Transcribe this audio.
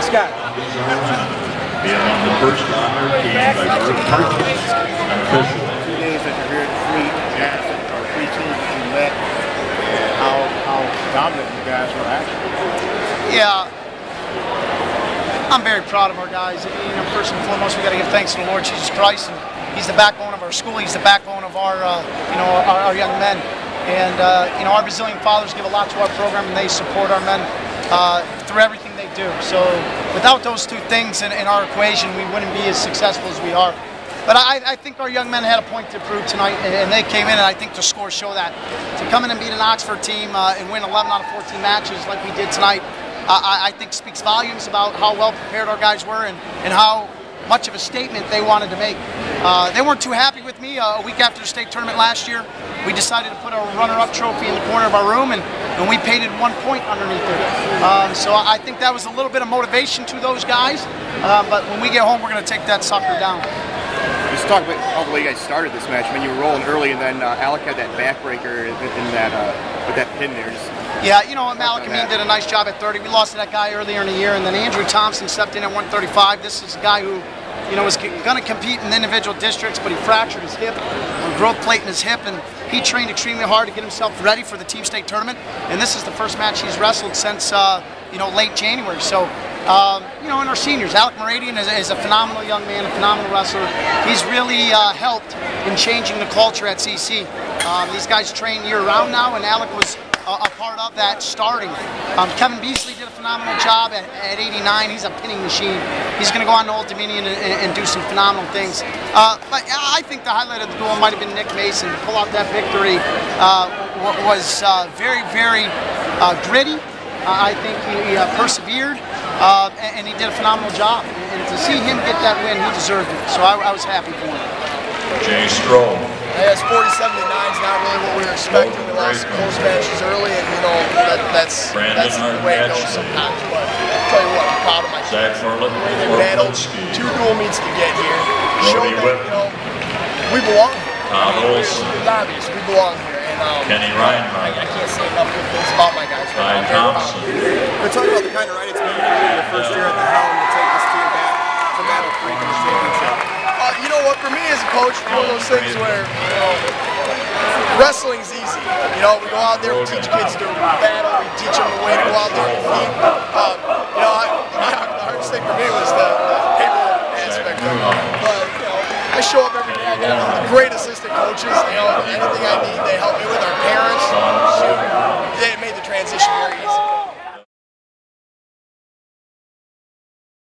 Scott. Being on the first honor team by North Detroit official. 2 days that you're here at Fleet, guys that are 3 teams that you met, and how dominant you guys were actually. Yeah, I'm very proud of our guys. First and foremost, we got to give thanks to the Lord Jesus Christ, and He's the backbone of our school. He's the backbone of our, our young men. And our Brazilian fathers give a lot to our program, and they support our men through everything they do. So without those 2 things in our equation, we wouldn't be as successful as we are. But I think our young men had a point to prove tonight, and they came in, and I think the scores show that. To come in and beat an Oxford team and win 11 out of 14 matches like we did tonight, I think speaks volumes about how well prepared our guys were and how much of a statement they wanted to make. They weren't too happy with me. A week after the state tournament last year, we decided to put a runner-up trophy in the corner of our room, and we painted 1 point underneath it. So I think that was a little bit of motivation to those guys, but when we get home, we're going to take that sucker down. Just talk about how the way you guys started this match. I mean, you were rolling early, and then Alec had that backbreaker in that with that pin there. Yeah, Malik Amin did a nice job at 30. We lost to that guy earlier in the year, and then Andrew Thompson stepped in at 135. This is a guy who, was going to compete in individual districts, but he fractured his hip, a growth plate in his hip, and he trained extremely hard to get himself ready for the team state tournament. And this is the first match he's wrestled since, late January. So, in our seniors, Alec Moradian is a phenomenal young man, a phenomenal wrestler. He's really helped in changing the culture at CC. These guys train year-round now, and Alec was a part of that starting. Kevin Beasley did a phenomenal job at 89. He's a pinning machine. He's going to go on to Old Dominion and do some phenomenal things. But I think the highlight of the duel might have been Nick Mason. To pull out that victory was very, very gritty. I think he persevered, and he did a phenomenal job. And to see him get that win, he deserved it. So I was happy for him. Jay Stroll. Yes, 47-9 is not really what we were expecting. We lost some close matches early, and that's the way it goes sometimes. But I'll tell you what, I'm proud of my team. They battled 2 dual meets to get here. Showed that we belong here. It's obvious we belong here. And Kenny Reinhardt. I can't say enough good things about my guys. Ty Thompson. We're talking about the kind of ride it's been for you your first year at the helm to take this team back to Battle Creek in the championship. You know what, for me as a coach, it's one of those things where, wrestling's easy. We go out there, we teach kids to battle, we teach them the way to go out there and compete. The hardest thing for me was the paperwork aspect of it. But, I show up every day, I got great assistant coaches, anything I need, they help me with. Our parents, they made the transition very easy.